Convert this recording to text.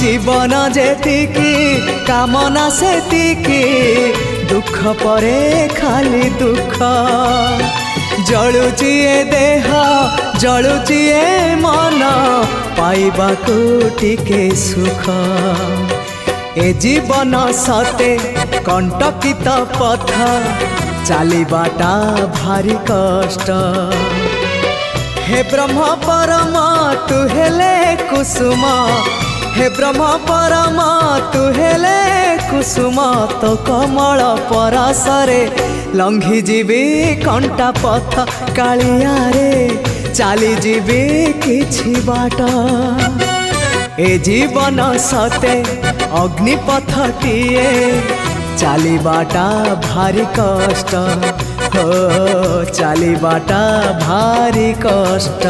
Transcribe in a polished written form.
जीवन जेतिकी कामना सेतिकी दुख परे खाली दुख जलुची ए देह जलुची ए मन पाइबाकू टिके सुख ए जीवन सते कंटकित पथ चलिबाटा भारी कष्ट हे ब्रह्म परम तू हेले कुसुम हे ब्रह्म परम तू हेले कुसुम तो कमल परसरे लंघी जीवी कंटा पथ कालिया रे चली जीवी किछि बाट ए जीवन सते अग्निपथटिए चलिबाटा भारी कष्ट हो चलिबाटा भारी कष्ट।